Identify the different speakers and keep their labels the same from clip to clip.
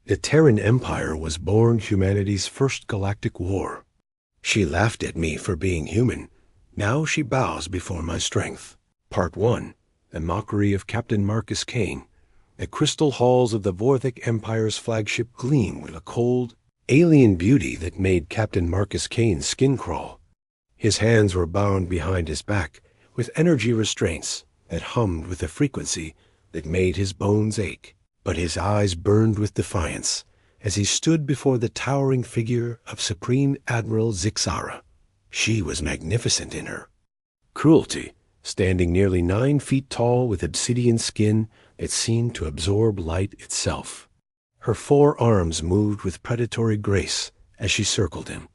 Speaker 1: The Terran Empire was born humanity's first galactic war. She laughed at me for being human. Now she bows before my strength. Part 1. The Mockery of Captain Marcus Kane. The crystal halls of the Vorthic Empire's flagship gleam with a cold, alien beauty that made Captain Marcus Kane's skin crawl. His hands were bound behind his back with energy restraints that hummed with a frequency that made his bones ache. But his eyes burned with defiance as he stood before the towering figure of Supreme Admiral Zixara. She was magnificent in her cruelty, standing nearly 9 feet tall with obsidian skin that seemed to absorb light itself. Her 4 arms moved with predatory grace as she circled him,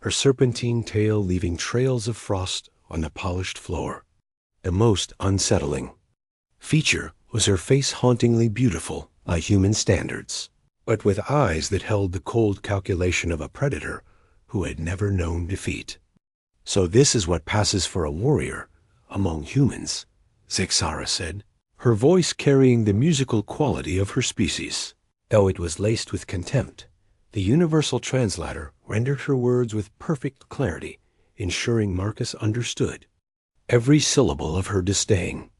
Speaker 1: her serpentine tail leaving trails of frost on the polished floor. The most unsettling feature was her face, hauntingly beautiful by human standards, but with eyes that held the cold calculation of a predator who had never known defeat. "So this is what passes for a warrior among humans," Zixara said, her voice carrying the musical quality of her species. Though it was laced with contempt, the universal translator rendered her words with perfect clarity, ensuring Marcus understood every syllable of her disdain.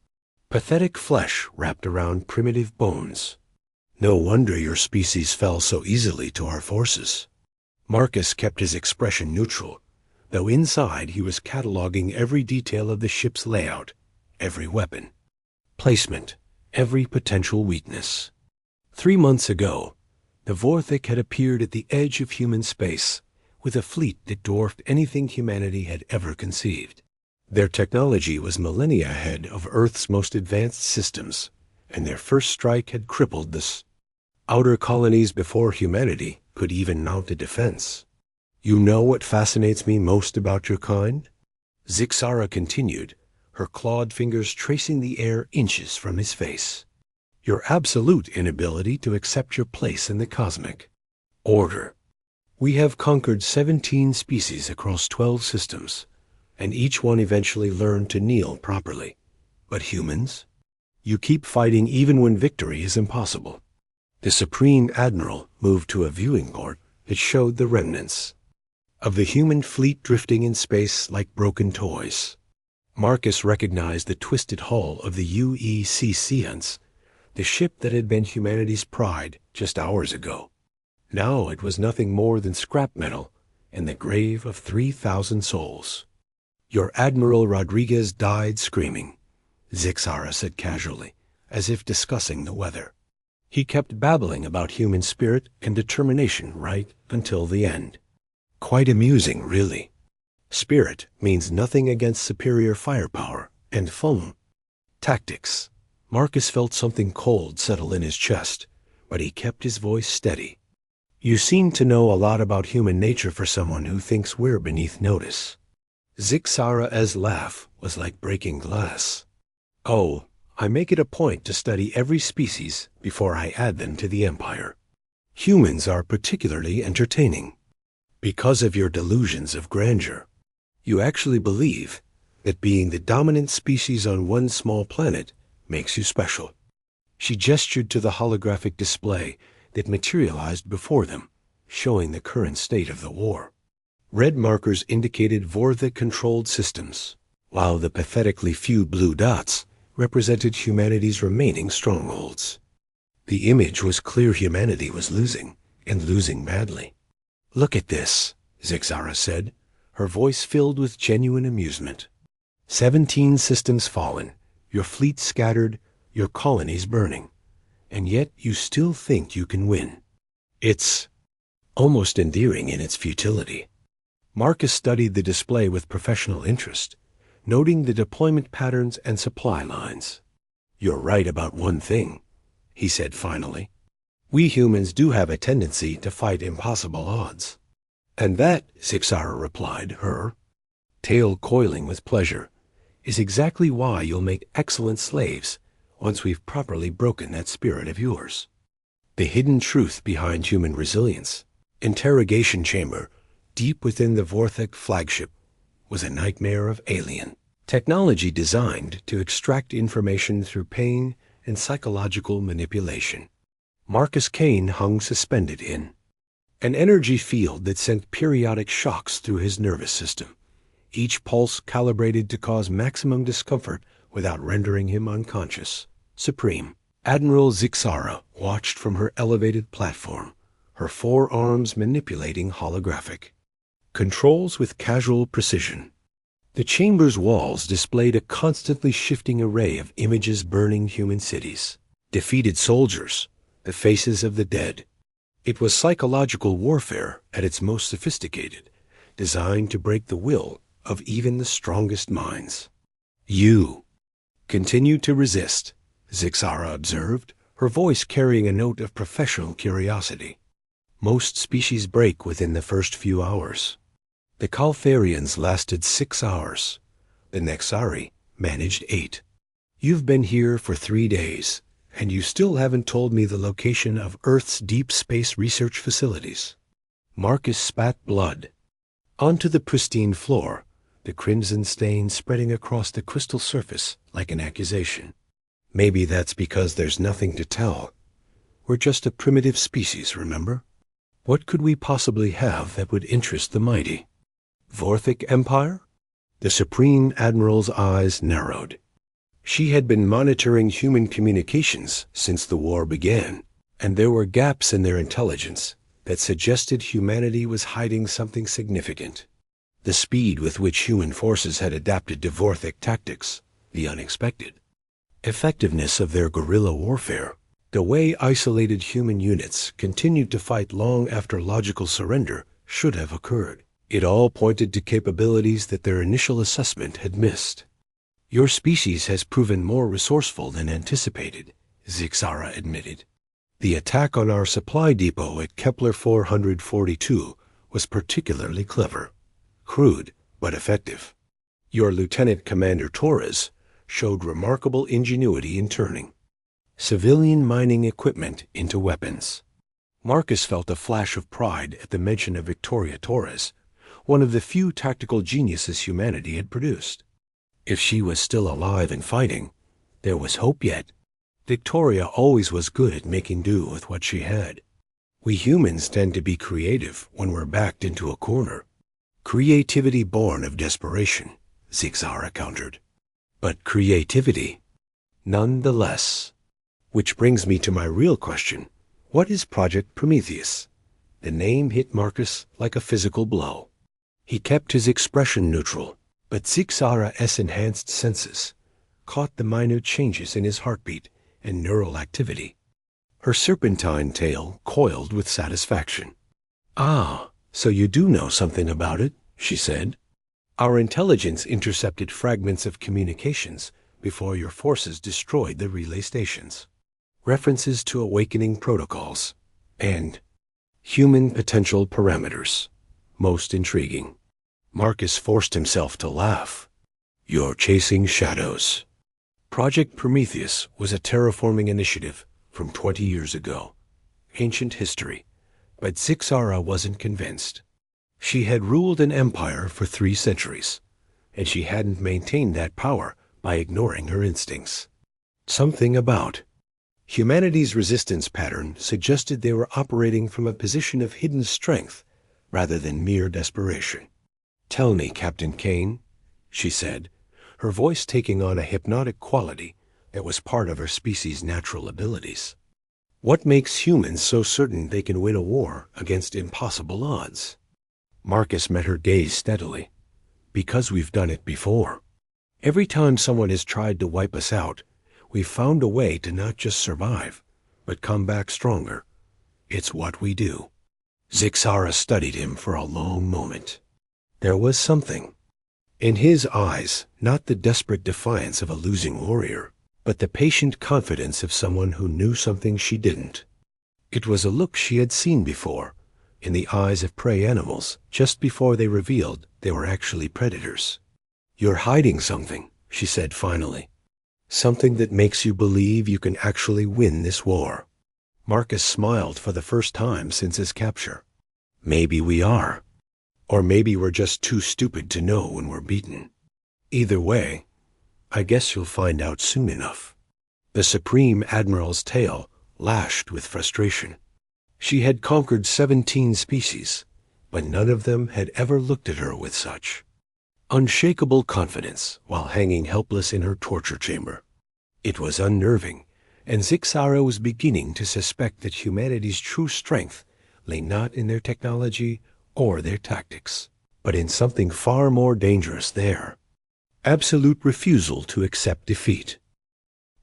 Speaker 1: Pathetic flesh wrapped around primitive bones. No wonder your species fell so easily to our forces. Marcus kept his expression neutral, though inside he was cataloging every detail of the ship's layout, every weapon placement, every potential weakness. 3 months ago, the Vorthic had appeared at the edge of human space with a fleet that dwarfed anything humanity had ever conceived. Their technology was millennia ahead of Earth's most advanced systems, and their first strike had crippled the outer colonies before humanity could even mount a defense. "You know what fascinates me most about your kind?" Zixara continued, her clawed fingers tracing the air inches from his face. "Your absolute inability to accept your place in the cosmic order. We have conquered 17 species across 12 systems, and each one eventually learned to kneel properly. But humans? You keep fighting even when victory is impossible." The Supreme Admiral moved to a viewing port that showed the remnants of the human fleet drifting in space like broken toys. Marcus recognized the twisted hull of the UECCans, the ship that had been humanity's pride just hours ago. Now it was nothing more than scrap metal and the grave of 3,000 souls. "Your Admiral Rodriguez died screaming," Zixara said casually, as if discussing the weather. "He kept babbling about human spirit and determination right until the end. Quite amusing, really. Spirit means nothing against superior firepower and fun. Tactics." Marcus felt something cold settle in his chest, but he kept his voice steady. "You seem to know a lot about human nature for someone who thinks we're beneath notice." Zixara's laugh was like breaking glass. "Oh, I make it a point to study every species before I add them to the Empire. Humans are particularly entertaining because of your delusions of grandeur. You actually believe that being the dominant species on one small planet makes you special." She gestured to the holographic display that materialized before them, showing the current state of the war. Red markers indicated Vorthic-controlled systems, while the pathetically few blue dots represented humanity's remaining strongholds. The image was clear humanity was losing, and losing badly. "Look at this," Zixara said, her voice filled with genuine amusement. 17 systems fallen, your fleet scattered, your colonies burning, and yet you still think you can win. It's almost endearing in its futility. Marcus studied the display with professional interest, noting the deployment patterns and supply lines. "You're right about one thing," he said finally. "We humans do have a tendency to fight impossible odds." "And that," Zixara replied, her tail coiling with pleasure, "is exactly why you'll make excellent slaves once we've properly broken that spirit of yours." The hidden truth behind human resilience, interrogation chamber, deep within the Vorthic flagship, was a nightmare of alien technology designed to extract information through pain and psychological manipulation. Marcus Kane hung suspended in an energy field that sent periodic shocks through his nervous system, each pulse calibrated to cause maximum discomfort without rendering him unconscious. Supreme Admiral Zixara watched from her elevated platform, her forearms manipulating holographic controls with casual precision. The chamber's walls displayed a constantly shifting array of images burning human cities, defeated soldiers, the faces of the dead. It was psychological warfare at its most sophisticated, designed to break the will of even the strongest minds. You continue to resist, Zixara observed, her voice carrying a note of professional curiosity. Most species break within the first few hours. The Caltharians lasted 6 hours. The Nexari managed 8. You've been here for 3 days, and you still haven't told me the location of Earth's deep space research facilities. Marcus spat blood onto the pristine floor, the crimson stain spreading across the crystal surface like an accusation. Maybe that's because there's nothing to tell. We're just a primitive species, remember? What could we possibly have that would interest the mighty? Vorthic Empire? The Supreme Admiral's eyes narrowed. She had been monitoring human communications since the war began, and there were gaps in their intelligence that suggested humanity was hiding something significant. The speed with which human forces had adapted to Vorthic tactics, the unexpected effectiveness of their guerrilla warfare, the way isolated human units continued to fight long after logical surrender should have occurred. It all pointed to capabilities that their initial assessment had missed. Your species has proven more resourceful than anticipated, Zixara admitted. The attack on our supply depot at Kepler 442 was particularly clever. Crude, but effective. Your Lieutenant Commander Torres showed remarkable ingenuity in turning civilian mining equipment into weapons. Marcus felt a flash of pride at the mention of Victoria Torres, one of the few tactical geniuses humanity had produced. If she was still alive and fighting, there was hope yet. Victoria always was good at making do with what she had. We humans tend to be creative when we're backed into a corner. Creativity born of desperation, Zixara countered. But creativity, nonetheless. Which brings me to my real question. What is Project Prometheus? The name hit Marcus like a physical blow. He kept his expression neutral, but Zixara's enhanced senses caught the minute changes in his heartbeat and neural activity. Her serpentine tail coiled with satisfaction. Ah, so you do know something about it, she said. Our intelligence intercepted fragments of communications before your forces destroyed the relay stations. References to awakening protocols and human potential parameters. Most intriguing. Marcus forced himself to laugh. You're chasing shadows. Project Prometheus was a terraforming initiative from 20 years ago. Ancient history. But Zixara wasn't convinced. She had ruled an empire for 3 centuries, and she hadn't maintained that power by ignoring her instincts. Something about humanity's resistance pattern suggested they were operating from a position of hidden strength rather than mere desperation. Tell me, Captain Kane, she said, her voice taking on a hypnotic quality that was part of her species' natural abilities. What makes humans so certain they can win a war against impossible odds? Marcus met her gaze steadily. Because we've done it before. Every time someone has tried to wipe us out, we've found a way to not just survive, but come back stronger. It's what we do. Zixara studied him for a long moment. There was something in his eyes, not the desperate defiance of a losing warrior, but the patient confidence of someone who knew something she didn't. It was a look she had seen before, in the eyes of prey animals, just before they revealed they were actually predators. You're hiding something, she said finally. Something that makes you believe you can actually win this war. Marcus smiled for the first time since his capture. Maybe we are. Or maybe we're just too stupid to know when we're beaten. Either way, I guess you'll find out soon enough. The Supreme Admiral's tail lashed with frustration. She had conquered 17 species, but none of them had ever looked at her with such unshakable confidence while hanging helpless in her torture chamber. It was unnerving, and Zixara was beginning to suspect that humanity's true strength lay not in their technology or their tactics, but in something far more dangerous there: absolute refusal to accept defeat.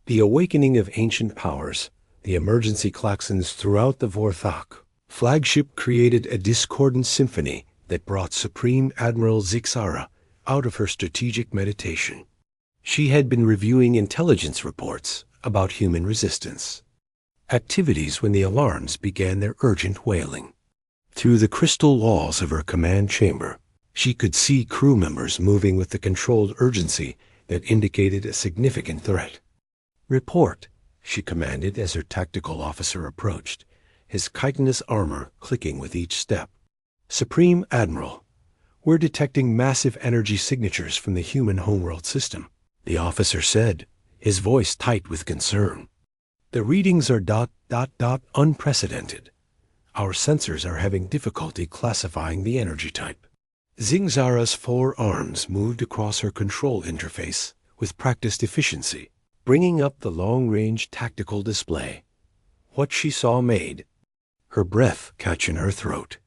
Speaker 1: The awakening of ancient powers, the emergency klaxons throughout the Vorthok flagship, created a discordant symphony that brought Supreme Admiral Zixara out of her strategic meditation. She had been reviewing intelligence reports about human resistance activities when the alarms began their urgent wailing. Through the crystal walls of her command chamber, she could see crew members moving with the controlled urgency that indicated a significant threat. "Report," she commanded as her tactical officer approached, his chitinous armor clicking with each step. "Supreme Admiral, we're detecting massive energy signatures from the human homeworld system," the officer said, his voice tight with concern. "The readings are ... unprecedented. Our sensors are having difficulty classifying the energy type." Zingzara's 4 arms moved across her control interface with practiced efficiency, bringing up the long-range tactical display. What she saw made her breath catch in her throat.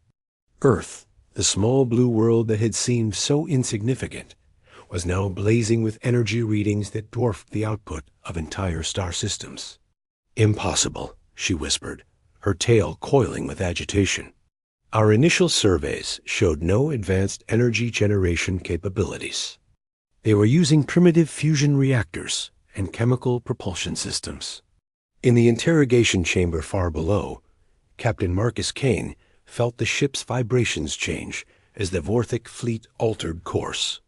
Speaker 1: Earth, the small blue world that had seemed so insignificant, was now blazing with energy readings that dwarfed the output of entire star systems. "Impossible," she whispered, her tail coiling with agitation. "Our initial surveys showed no advanced energy generation capabilities. They were using primitive fusion reactors and chemical propulsion systems." In the interrogation chamber far below, Captain Marcus Kane felt the ship's vibrations change as the Vorthik fleet altered course.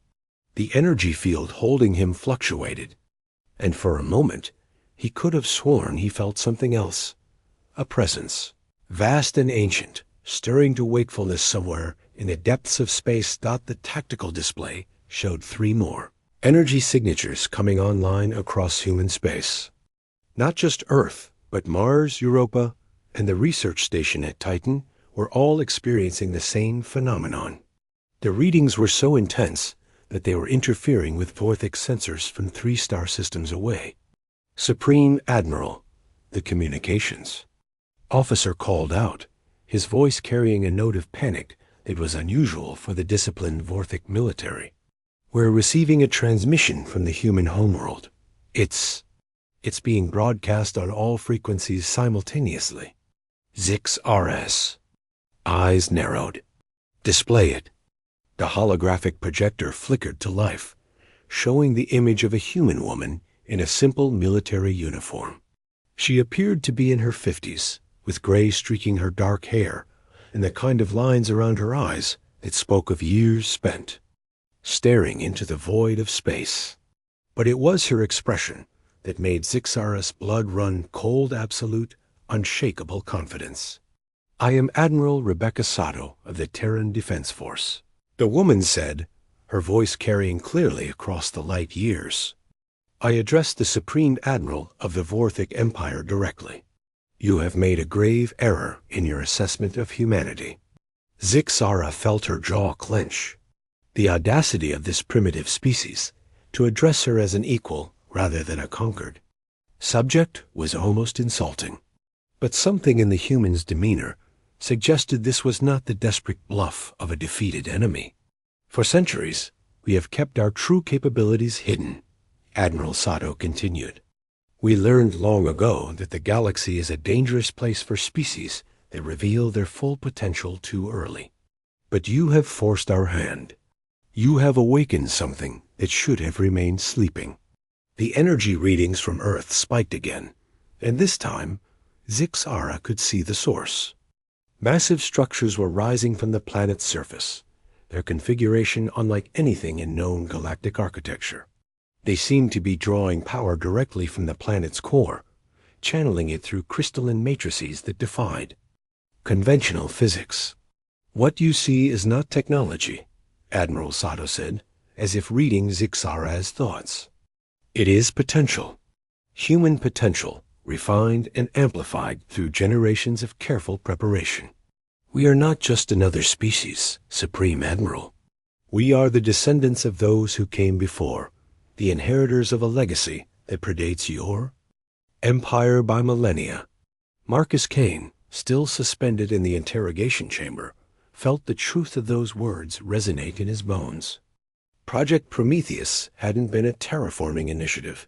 Speaker 1: The energy field holding him fluctuated, and for a moment he could have sworn he felt something else, a presence, vast and ancient, stirring to wakefulness somewhere in the depths of space. The tactical display showed 3 more energy signatures coming online across human space. Not just Earth, but Mars, Europa, and the research station at Titan were all experiencing the same phenomenon. The readings were so intense that they were interfering with Vorthik sensors from 3 star systems away. "Supreme Admiral," the communications officer called out, his voice carrying a note of panic that was unusual for the disciplined Vorthik military. "We're receiving a transmission from the human homeworld. It's being broadcast on all frequencies simultaneously." Zixara's eyes narrowed. "Display it." The holographic projector flickered to life, showing the image of a human woman in a simple military uniform. She appeared to be in her 50s, with gray streaking her dark hair and the kind of lines around her eyes that spoke of years spent staring into the void of space. But it was her expression that made Zixara's blood run cold, absolute, unshakable confidence. "I am Admiral Rebecca Sato of the Terran Defense Force," the woman said, her voice carrying clearly across the light years. "I address the Supreme Admiral of the Vorthik Empire directly. You have made a grave error in your assessment of humanity." Zixara felt her jaw clench. The audacity of this primitive species to address her as an equal rather than a conquered subject was almost insulting. But something in the human's demeanor suggested this was not the desperate bluff of a defeated enemy. "For centuries, we have kept our true capabilities hidden," Admiral Sato continued. "We learned long ago that the galaxy is a dangerous place for species that reveal their full potential too early. But you have forced our hand. You have awakened something that should have remained sleeping." The energy readings from Earth spiked again, and this time Zixara could see the source. Massive structures were rising from the planet's surface, their configuration unlike anything in known galactic architecture. They seemed to be drawing power directly from the planet's core, channeling it through crystalline matrices that defied conventional physics. "What you see is not technology," Admiral Sato said, as if reading Zixara's thoughts. "It is potential. Human potential refined and amplified through generations of careful preparation. We are not just another species, Supreme Admiral. We are the descendants of those who came before, the inheritors of a legacy that predates your empire by millennia. Marcus Kane, still suspended in the interrogation chamber, felt the truth of those words resonate in his bones. Project Prometheus hadn't been a terraforming initiative.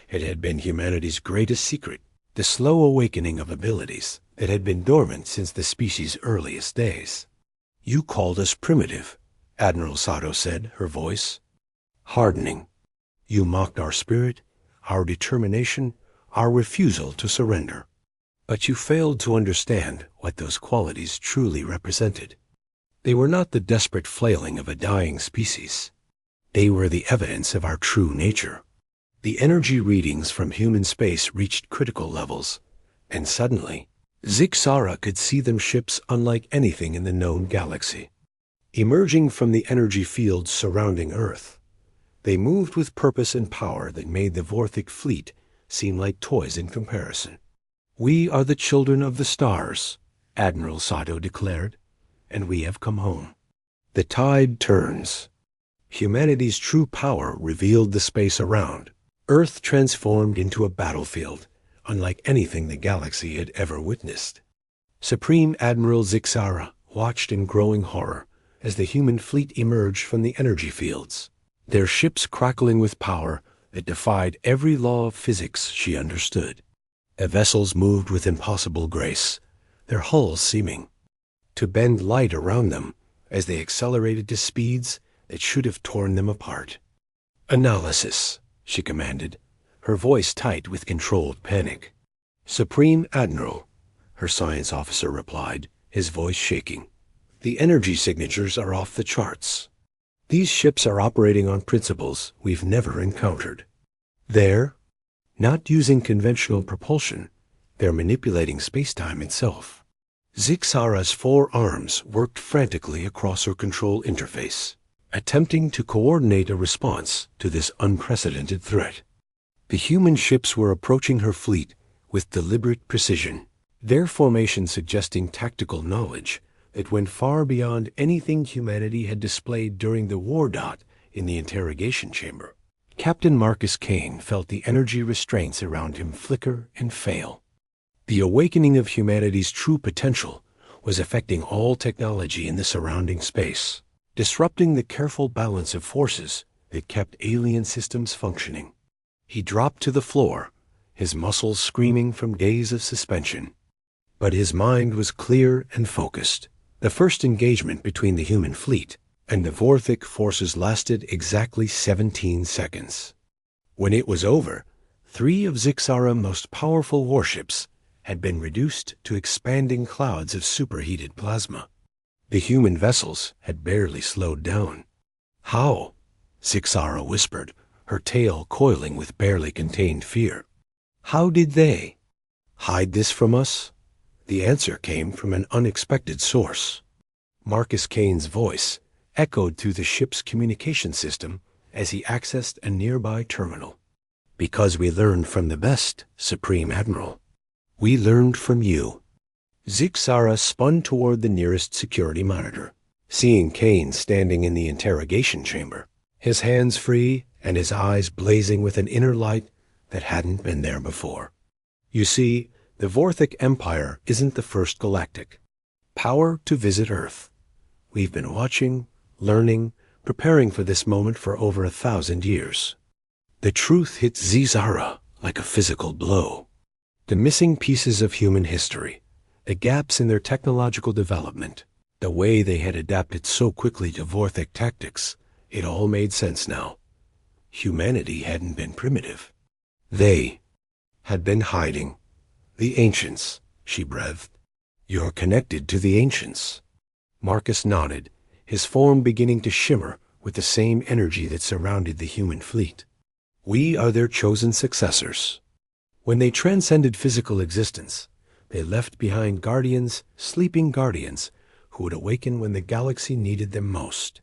Speaker 1: It had been humanity's greatest secret, the slow awakening of abilities that had been dormant since the species' earliest days. You called us primitive, Admiral Sato said, her voice hardening. You mocked our spirit, our determination, our refusal to surrender. But you failed to understand what those qualities truly represented. They were not the desperate flailing of a dying species. They were the evidence of our true nature. The energy readings from human space reached critical levels, and suddenly, Zixara could see them ships unlike anything in the known galaxy. Emerging from the energy fields surrounding Earth, they moved with purpose and power that made the Vorthic fleet seem like toys in comparison. We are the children of the stars, Admiral Sato declared, and we have come home. The tide turns. Humanity's true power revealed the space around. Earth transformed into a battlefield, unlike anything the galaxy had ever witnessed. Supreme Admiral Zixara watched in growing horror as the human fleet emerged from the energy fields, their ships crackling with power that defied every law of physics she understood. The vessels moved with impossible grace, their hulls seeming to bend light around them as they accelerated to speeds that should have torn them apart. Analysis, she commanded, her voice tight with controlled panic. Supreme Admiral, her science officer replied, his voice shaking. The energy signatures are off the charts. These ships are operating on principles we've never encountered. They're not using conventional propulsion. They're manipulating space-time itself. Zixara's 4 arms worked frantically across her control interface, attempting to coordinate a response to this unprecedented threat. The human ships were approaching her fleet with deliberate precision, their formation suggesting tactical knowledge that went far beyond anything humanity had displayed during the war dot in the interrogation chamber. Captain Marcus Kane felt the energy restraints around him flicker and fail. The awakening of humanity's true potential was affecting all technology in the surrounding space, disrupting the careful balance of forces that kept alien systems functioning. He dropped to the floor, his muscles screaming from days of suspension. But his mind was clear and focused. The first engagement between the human fleet and the Vorthic forces lasted exactly 17 seconds. When it was over, 3 of Zixara's most powerful warships had been reduced to expanding clouds of superheated plasma. The human vessels had barely slowed down. How? Zixara whispered, her tail coiling with barely contained fear. How did they hide this from us? The answer came from an unexpected source. Marcus Kane's voice echoed through the ship's communication system as he accessed a nearby terminal. Because we learned from the best, Supreme Admiral. We learned from you. Zixara spun toward the nearest security monitor, seeing Kane standing in the interrogation chamber, his hands free and his eyes blazing with an inner light that hadn't been there before. You see, the Vorthic Empire isn't the first galactic power to visit Earth. We've been watching, learning, preparing for this moment for over 1,000 years. The truth hit Zixara like a physical blow. The missing pieces of human history, the gaps in their technological development, the way they had adapted so quickly to Vorthic tactics, it all made sense now. Humanity hadn't been primitive. They had been hiding. The ancients, she breathed. You're connected to the ancients. Marcus nodded, his form beginning to shimmer with the same energy that surrounded the human fleet. We are their chosen successors. When they transcended physical existence, they left behind guardians, sleeping guardians, who would awaken when the galaxy needed them most.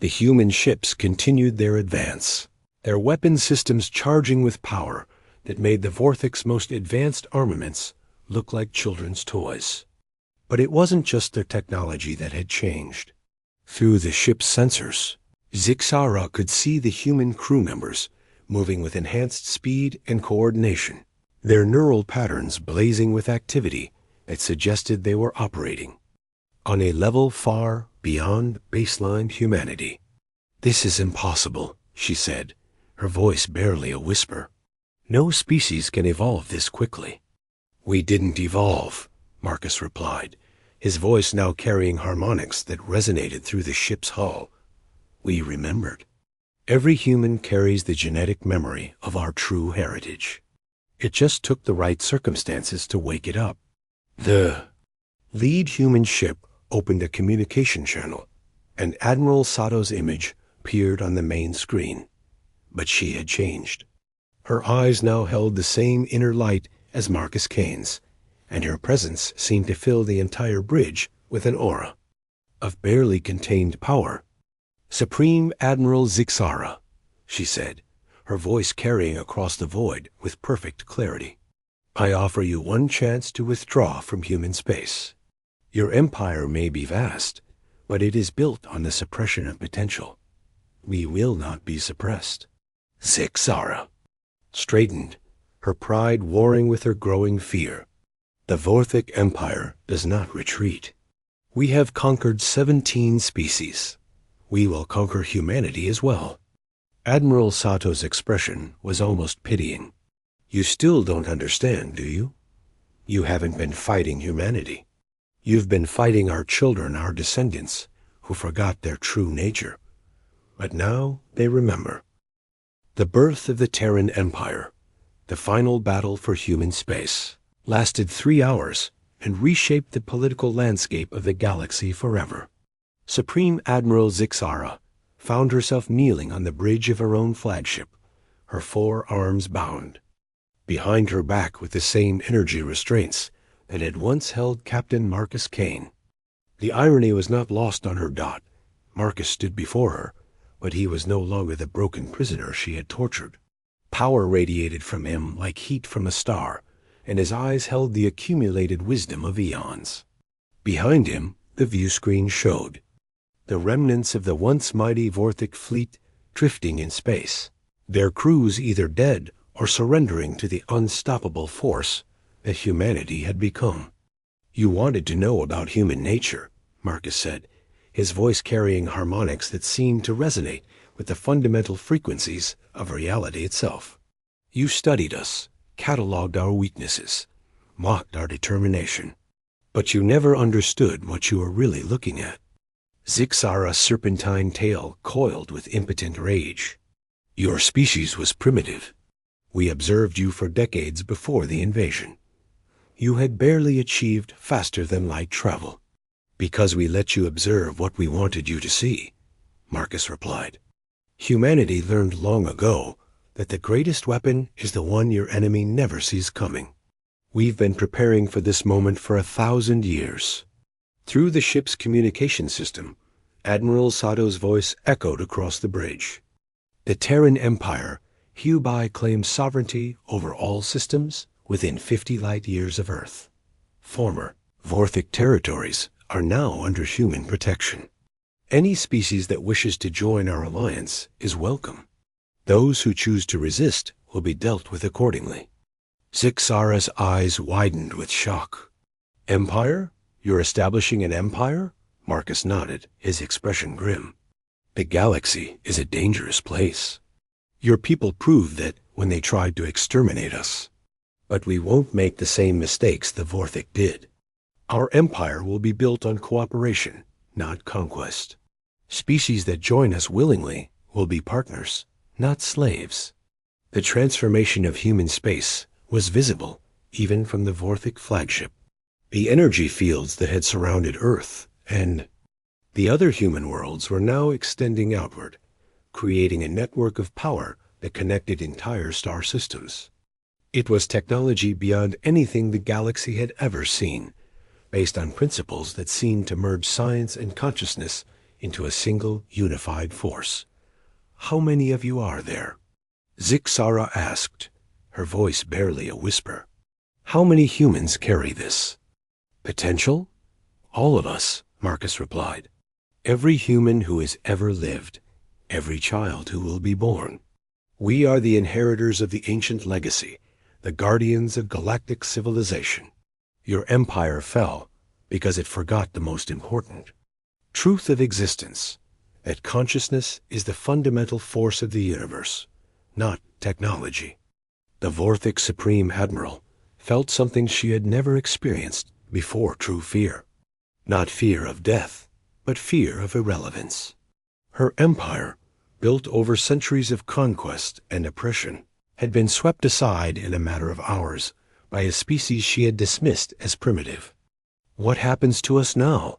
Speaker 1: The human ships continued their advance, their weapon systems charging with power that made the Vorthic's most advanced armaments look like children's toys. But it wasn't just their technology that had changed. Through the ship's sensors, Zixara could see the human crew members moving with enhanced speed and coordination, their neural patterns blazing with activity that suggested they were operating on a level far beyond baseline humanity. "This is impossible," she said, her voice barely a whisper. "No species can evolve this quickly." "We didn't evolve," Marcus replied, his voice now carrying harmonics that resonated through the ship's hull. "We remembered. Every human carries the genetic memory of our true heritage. It just took the right circumstances to wake it up." The lead human ship opened a communication channel, and Admiral Sato's image appeared on the main screen. But she had changed. Her eyes now held the same inner light as Marcus Kane's, and her presence seemed to fill the entire bridge with an aura of barely contained power. "Supreme Admiral Zixara," she said, her voice carrying across the void with perfect clarity. "I offer you one chance to withdraw from human space. Your empire may be vast, but it is built on the suppression of potential. We will not be suppressed." Zixara straightened, her pride warring with her growing fear. "The Vorthic Empire does not retreat. We have conquered 17 species. We will conquer humanity as well." Admiral Sato's expression was almost pitying. "You still don't understand, do you? You haven't been fighting humanity. You've been fighting our children, our descendants, who forgot their true nature. But now they remember." The birth of the Terran Empire, the final battle for human space, lasted 3 hours and reshaped the political landscape of the galaxy forever. Supreme Admiral Zixara found herself kneeling on the bridge of her own flagship, her 4 arms bound. Behind her back with the same energy restraints that had once held Captain Marcus Kane. The irony was not lost on her. Marcus stood before her, but he was no longer the broken prisoner she had tortured. Power radiated from him like heat from a star, and his eyes held the accumulated wisdom of eons. Behind him, the view screen showed the remnants of the once mighty Vorthic fleet drifting in space, their crews either dead or surrendering to the unstoppable force that humanity had become. "You wanted to know about human nature," Marcus said, his voice carrying harmonics that seemed to resonate with the fundamental frequencies of reality itself. "You studied us, cataloged our weaknesses, mocked our determination. But you never understood what you were really looking at." Zixara's serpentine tail coiled with impotent rage. "Your species was primitive. We observed you for decades before the invasion. You had barely achieved faster-than-light travel. Because we let you observe what we wanted you to see," Marcus replied. "Humanity learned long ago that the greatest weapon is the one your enemy never sees coming. We've been preparing for this moment for 1,000 years." Through the ship's communication system, Admiral Sato's voice echoed across the bridge. "The Terran Empire hereby claims sovereignty over all systems within 50 light-years of Earth. Former Vorthic territories are now under human protection. Any species that wishes to join our alliance is welcome. Those who choose to resist will be dealt with accordingly." Zixara's eyes widened with shock. "Empire? You're establishing an empire?" Marcus nodded, his expression grim. "The galaxy is a dangerous place. Your people proved that when they tried to exterminate us. But we won't make the same mistakes the Vorthic did. Our empire will be built on cooperation, not conquest. Species that join us willingly will be partners, not slaves." The transformation of human space was visible even from the Vorthic flagship. The energy fields that had surrounded Earth and the other human worlds were now extending outward, creating a network of power that connected entire star systems. It was technology beyond anything the galaxy had ever seen, based on principles that seemed to merge science and consciousness into a single unified force. "How many of you are there?" Zixara asked, her voice barely a whisper. "How many humans carry this potential?" "All of us," Marcus replied. "Every human who has ever lived, every child who will be born. We are the inheritors of the ancient legacy, the guardians of galactic civilization. Your empire fell because it forgot the most important truth of existence, that consciousness is the fundamental force of the universe, not technology." The Vorthic Supreme Admiral felt something she had never experienced before: true fear. Not fear of death, but fear of irrelevance. Her empire, built over centuries of conquest and oppression, had been swept aside in a matter of hours by a species she had dismissed as primitive. "What happens to us now?"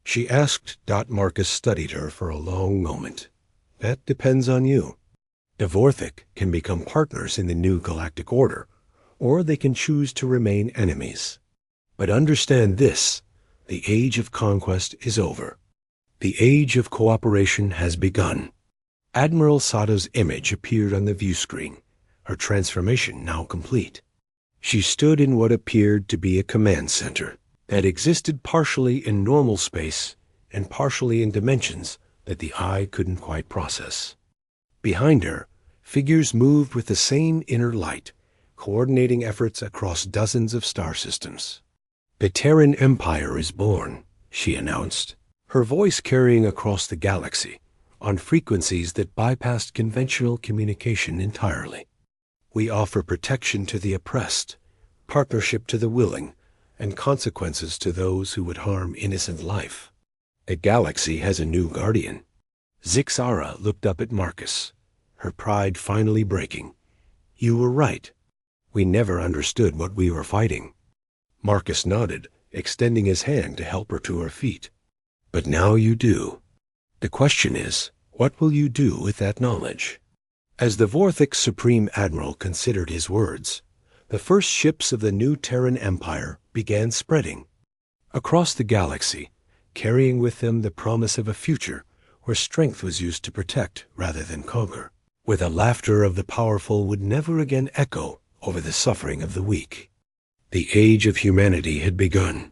Speaker 1: she asked. Marcus studied her for a long moment. "That depends on you. The Vorthic can become partners in the new galactic order, or they can choose to remain enemies. But understand this: the age of conquest is over. The age of cooperation has begun." Admiral Sato's image appeared on the view screen, her transformation now complete. She stood in what appeared to be a command center that existed partially in normal space and partially in dimensions that the eye couldn't quite process. Behind her, figures moved with the same inner light, coordinating efforts across dozens of star systems. "The Terran Empire is born," she announced, her voice carrying across the galaxy on frequencies that bypassed conventional communication entirely. "We offer protection to the oppressed, partnership to the willing, and consequences to those who would harm innocent life. The galaxy has a new guardian." Zixara looked up at Marcus, her pride finally breaking. "You were right. We never understood what we were fighting." Marcus nodded, extending his hand to help her to her feet. "But now you do. The question is, what will you do with that knowledge?" As the Vorthic Supreme Admiral considered his words, the first ships of the new Terran Empire began spreading across the galaxy, carrying with them the promise of a future where strength was used to protect rather than conquer, where the laughter of the powerful would never again echo over the suffering of the weak. The age of humanity had begun.